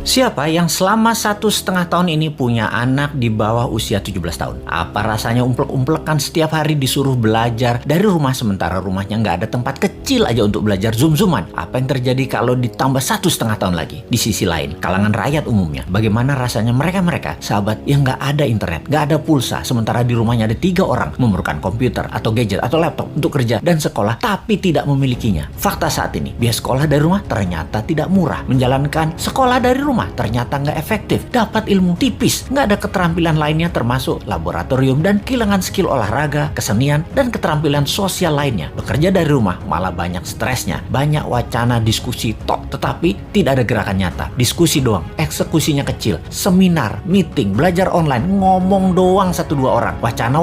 Siapa yang selama 1,5 tahun ini punya anak di bawah usia 17 tahun? Apa rasanya umplek-umplekan setiap hari disuruh belajar dari rumah sementara rumahnya nggak ada tempat kecil aja untuk belajar zoom-zooman? Apa yang terjadi kalau ditambah 1,5 tahun lagi? Di sisi lain, kalangan rakyat umumnya, bagaimana rasanya mereka sahabat yang nggak ada internet, nggak ada pulsa, sementara di rumahnya ada 3 orang memerlukan komputer atau gadget atau laptop untuk kerja dan sekolah, tapi tidak memilikinya. Fakta saat ini, biaya sekolah dari rumah ternyata tidak murah. Menjalankan sekolah dari rumah ternyata nggak efektif, dapat ilmu tipis, nggak ada keterampilan lainnya termasuk laboratorium dan kehilangan skill olahraga, kesenian, dan keterampilan sosial lainnya. Bekerja dari rumah malah banyak stresnya, banyak wacana diskusi tok, tetapi tidak ada gerakan nyata. Diskusi doang, eksekusinya kecil, seminar, meeting, belajar online, ngomong doang 1-2 orang, wacana,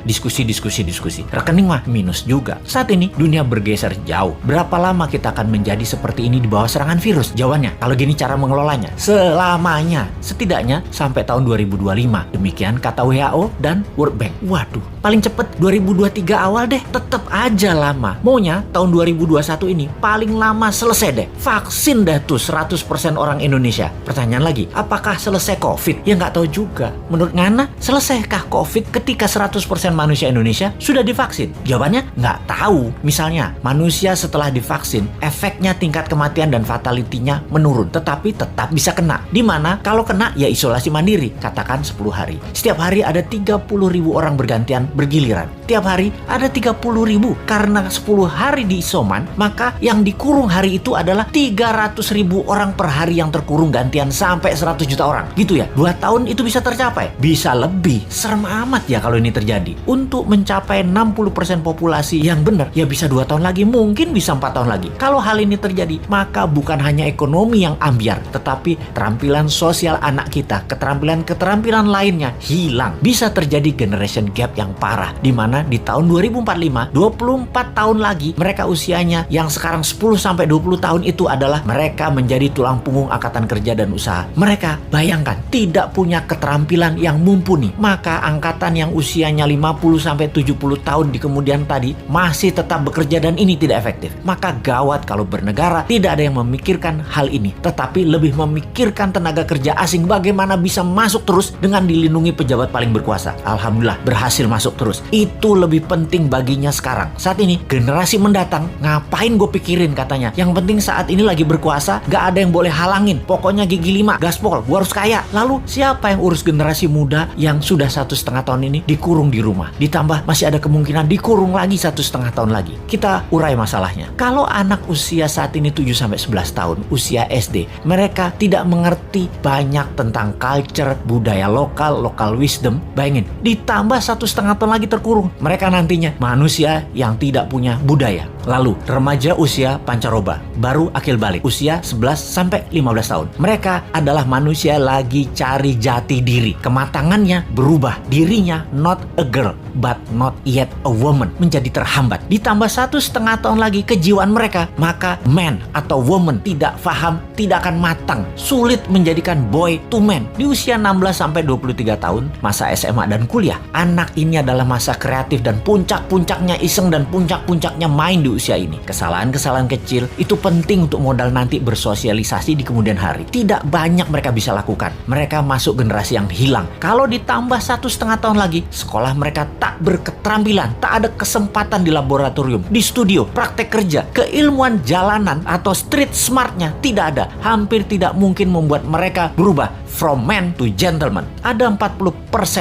diskusi. Rekening mah minus juga. Saat ini dunia bergeser jauh. Berapa lama kita akan menjadi seperti ini di bawah serangan virus? Jawabannya, kalau gini cara mengelolanya, selamanya, setidaknya sampai tahun 2025. Demikian kata WHO dan World Bank. Waduh, paling cepet 2023 awal deh. Tetep aja lama. Maunya tahun 2021 ini paling lama selesai deh. Vaksin deh tuh 100% orang Indonesia. Pertanyaan lagi, apakah selesai COVID? Ya nggak tahu juga. Menurut Ngana, selesaikah COVID ketika 100% manusia Indonesia sudah divaksin? Jawabannya nggak tahu. Misalnya, manusia setelah divaksin, efeknya tingkat kematian dan fatality-nya menurun, tetapi tetap bisa kena. Dimana kalau kena ya isolasi mandiri, katakan 10 hari. Setiap hari ada 30.000 orang bergantian bergiliran. Tiap hari ada 30.000. Karena 10 hari di isoman, maka yang dikurung hari itu adalah 300.000 orang per hari yang terkurung gantian sampai 100 juta orang. Gitu ya, 2 tahun itu bisa tercapai? Bisa lebih. Serem amat ya kalau ini terjadi. Untuk mencapai 60% populasi yang benar, ya bisa 2 tahun lagi, mungkin bisa 4 tahun lagi. Kalau hal ini terjadi, maka bukan hanya ekonomi yang ambiar, tetapi keterampilan sosial anak kita, keterampilan lainnya hilang. Bisa terjadi generation gap yang parah, di mana di tahun 2045, 24 tahun lagi, mereka usianya yang sekarang 10-20 tahun itu adalah mereka menjadi tulang punggung angkatan kerja dan usaha. Mereka, bayangkan, tidak punya keterampilan yang mumpuni. Maka angkatan yang usianya 50-70 tahun di kemudian tadi masih tetap bekerja dan ini tidak efektif. Maka gawat kalau bernegara tidak ada yang memikirkan hal ini, tetapi lebih memikirkan tenaga kerja asing bagaimana bisa masuk terus dengan dilindungi pejabat paling berkuasa. Alhamdulillah berhasil masuk terus. Itu lebih penting baginya sekarang. Saat ini generasi mendatang ngapain gue pikirin katanya. Yang penting saat ini lagi berkuasa, gak ada yang boleh halangin. Pokoknya gigi 5, gaspol, gue harus kaya. Lalu siapa yang urus generasi muda yang sudah 1,5 tahun ini dikurung di rumah? Ditambah masih ada kemungkinan dikurung lagi 1,5 tahun lagi. Kita urai masalahnya. Kalau anak usia saat ini 7-11 tahun, usia SD, mereka tidak mengerti banyak tentang culture, budaya lokal wisdom. Bayangin, ditambah 1,5 tahun lagi terkurung. Mereka nantinya manusia yang tidak punya budaya. Lalu, remaja usia pancaroba, baru akil balik, usia 11-15 tahun. Mereka adalah manusia lagi cari jati diri. Kematangannya berubah. Dirinya not a girl, but not yet a woman. Menjadi terhambat. Ditambah 1,5 tahun lagi kejiwaan mereka, maka man atau woman tidak paham, tidak akan matang. Sulit menjadikan boy to man. Di usia 16-23 tahun, masa SMA dan kuliah, anak ini adalah masa kreatif dan puncak-puncaknya iseng dan puncak-puncaknya main di usia ini. Kesalahan-kesalahan kecil itu penting untuk modal nanti bersosialisasi di kemudian hari. Tidak banyak mereka bisa lakukan. Mereka masuk generasi yang hilang. Kalau ditambah 1,5 tahun lagi, sekolah mereka tak berketerampilan, tak ada kesempatan di laboratorium, di studio, praktek kerja, keilmuan jalanan atau street smartnya tidak ada. Hampir tidak mungkin membuat mereka berubah from man to gentleman. Ada 40%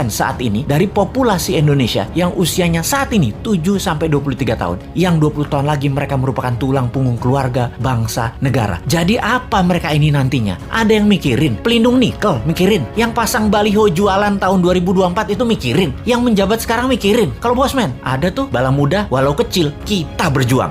saat ini dari populasi Indonesia yang usianya saat ini 7-23 tahun. Yang 20 tahun lagi mereka merupakan tulang punggung keluarga, bangsa, negara. Jadi apa mereka ini nantinya? Ada yang mikirin pelindung nikel, mikirin. Yang pasang baliho jualan tahun 2024 itu mikirin. Yang menjabat sekarang mikirin. Kalau bosman, ada tuh bala muda walau kecil, kita berjuang.